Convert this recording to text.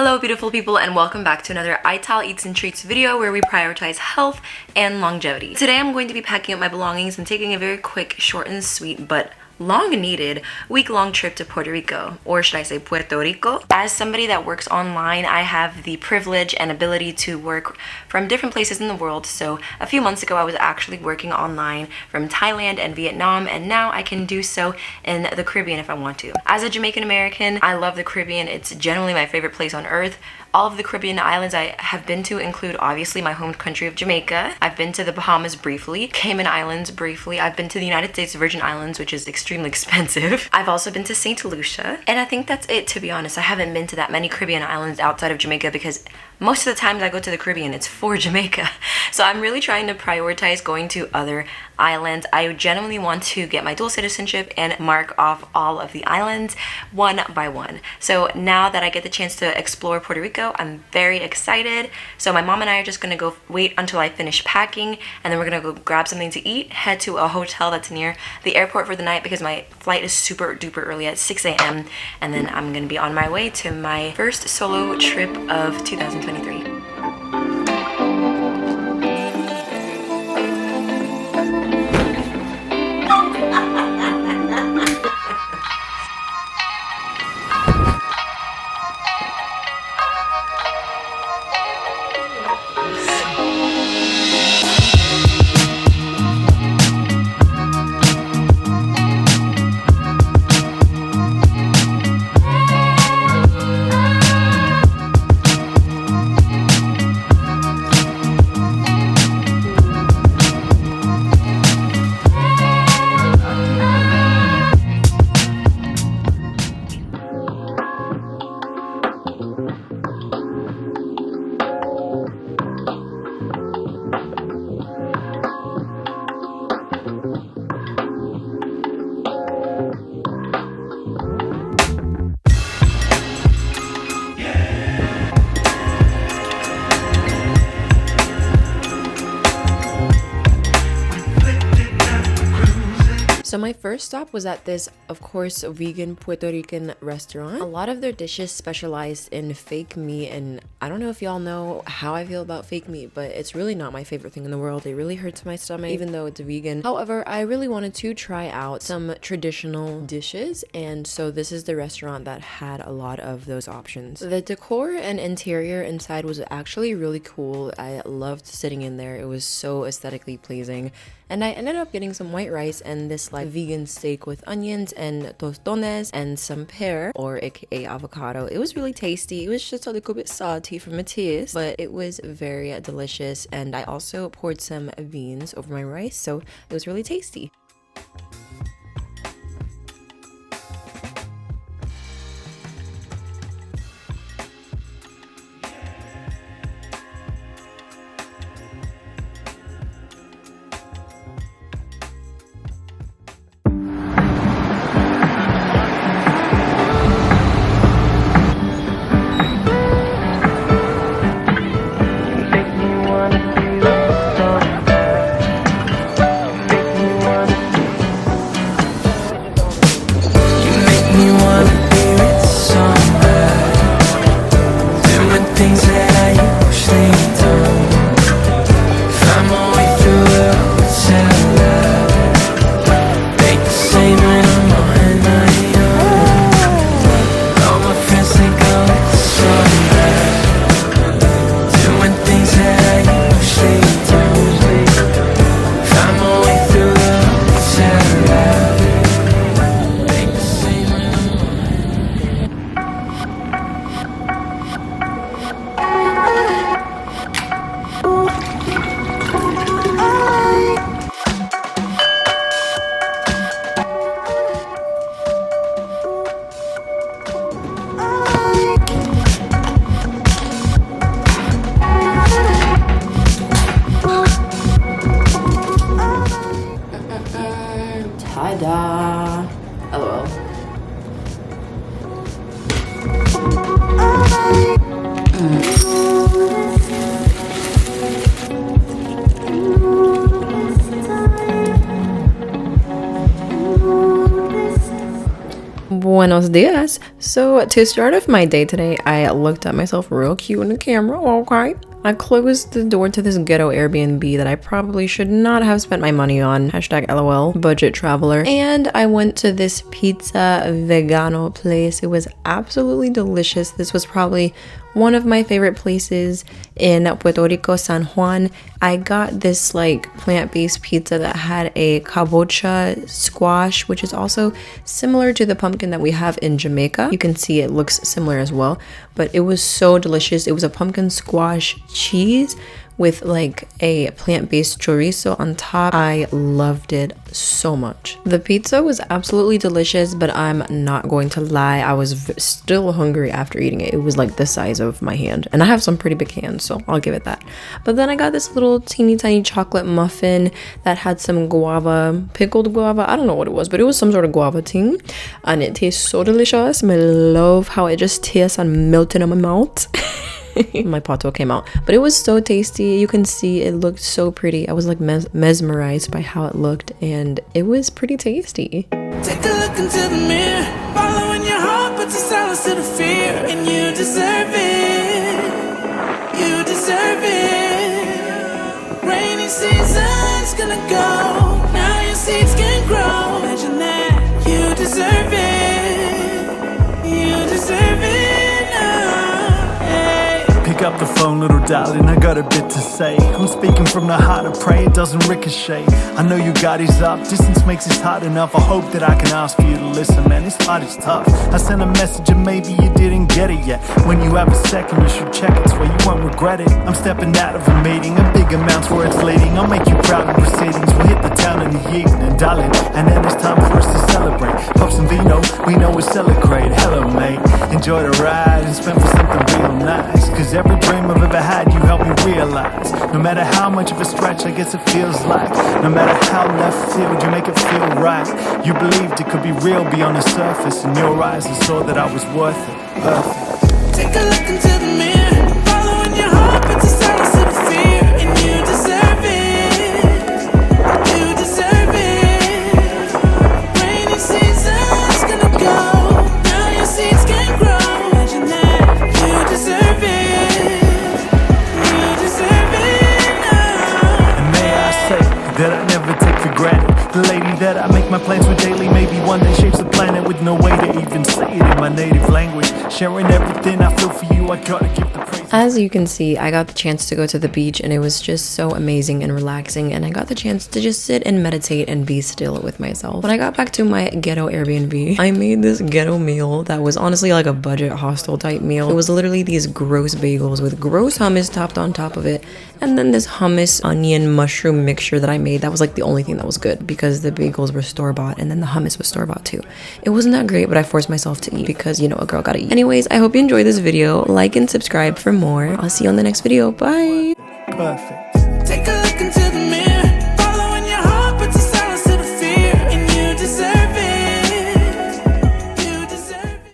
Hello beautiful people, and welcome back to another Ital Eats and Treats video where we prioritize health and longevity. Today I'm going to be packing up my belongings and taking a very quick, short and sweet but long needed week-long trip to Puerto Rico, or should I say Puerto Rico. As somebody that works online, I have the privilege and ability to work from different places in the world. So a few months ago I was actually working online from Thailand and Vietnam, and now I can do so in the Caribbean if I want to. As a Jamaican American, I love the Caribbean. It's generally my favorite place on earth. All of the Caribbean islands I have been to include obviously my home country of Jamaica. I've been to the Bahamas briefly, Cayman Islands briefly. I've been to the United States Virgin Islands, which is extremely expensive. I've also been to St. Lucia, and I think that's it, to be honest. I haven't been to that many Caribbean islands outside of Jamaica because most of the times I go to the Caribbean, it's for Jamaica. So I'm really trying to prioritize going to other islands. I genuinely want to get my dual citizenship and mark off all of the islands one by one. So now that I get the chance to explore Puerto Rico, I'm very excited. So my mom and I are just gonna go wait until I finish packing, and then we're gonna go grab something to eat, head to a hotel that's near the airport for the night because my flight is super duper early at 6 a.m. and then I'm gonna be on my way to my first solo trip of 2023. So my first stop was at this, of course, vegan Puerto Rican restaurant. A lot of their dishes specialized in fake meat, and I don't know if y'all know how I feel about fake meat, but it's really not my favorite thing in the world. It really hurts my stomach, even though it's vegan. However, I really wanted to try out some traditional dishes, and so this is the restaurant that had a lot of those options. The decor and interior inside was actually really cool. I loved sitting in there. It was so aesthetically pleasing. And I ended up getting some white rice and this like vegan steak with onions and tostones and some pear, or aka avocado. It was really tasty. It was just a little bit salty for my taste, but it was very delicious. And I also poured some beans over my rice, so it was really tasty. Ta-da! LOL. Buenos dias. So to start off my day today, I looked at myself real cute in the camera. Okay. I closed the door to this ghetto Airbnb that I probably should not have spent my money on. Hashtag LOL, budget traveler. And I went to this pizza vegano place. It was absolutely delicious. This was probably one of my favorite places in Puerto Rico, San Juan. I got this like plant-based pizza that had a kabocha squash, which is also similar to the pumpkin that we have in Jamaica. You can see it looks similar as well, but it was so delicious. It was a pumpkin squash cheese with like a plant-based chorizo on top. I loved it so much. The pizza was absolutely delicious, but I'm not going to lie, I was still hungry after eating it. It was like the size of my hand, and I have some pretty big hands, so I'll give it that. But then I got this little teeny tiny chocolate muffin that had some guava, pickled guava, I don't know what it was, but it was some sort of guava thing, and it tastes so delicious. I love how it just tastes and melted in my mouth. My pato came out, but it was so tasty. You can see it looked so pretty. I was like mesmerized by how it looked, and it was pretty tasty. Take a look into the mirror, following your heart, but you silence to the fear, and you deserve it. You deserve it. Rainy season's gonna go, now your seeds can grow. Imagine that. You deserve it. You deserve it. Pick up the phone, little darling, I got a bit to say. I'm speaking from the heart, I pray it doesn't ricochet. I know you got his up, distance makes it hard enough. I hope that I can ask for you to listen, man, it's hard, it's tough. I sent a message and maybe you didn't get it yet. When you have a second, you should check it, so you won't regret it. I'm stepping out of a meeting, a big amount's where it's leading. I'll make you proud of proceedings, we'll hit the town in the evening, darling. And then it's time for us to celebrate. Pop some vino, we know it's celebrate. Hello, mate, enjoy the ride and spend for something real nice. Cause every dream I've ever had, you helped me realize. No matter how much of a stretch I guess it feels like, no matter how left field, you make it feel right. You believed it could be real beyond the surface. In your eyes I saw that I was worth it. Perfect. Take a look into the mirror, following your heart, but you silence to the fear, and you deserve it. You deserve it. Rainy season's gonna go, now your seeds can grow. Imagine that. You deserve it. That I never take for granted. The lady that I make my plans with daily, maybe one day shapes the planet with no way to even say it in my native language. Sharing everything I feel for you, I gotta give the praise. As you can see, I got the chance to go to the beach, and it was just so amazing and relaxing, and I got the chance to just sit and meditate and be still with myself. When I got back to my ghetto Airbnb, I made this ghetto meal that was honestly like a budget hostel type meal. It was literally these gross bagels with gross hummus topped on top of it, and then this hummus onion mushroom mixture that I made. That was like the only thing that was good, because the bagels were store-bought and then the hummus was store-bought too. It wasn't that great, but I forced myself to eat because, you know, a girl gotta eat. Anyways, I hope you enjoyed this video. Like and subscribe for more. I'll see you on the next video. Bye. Perfect.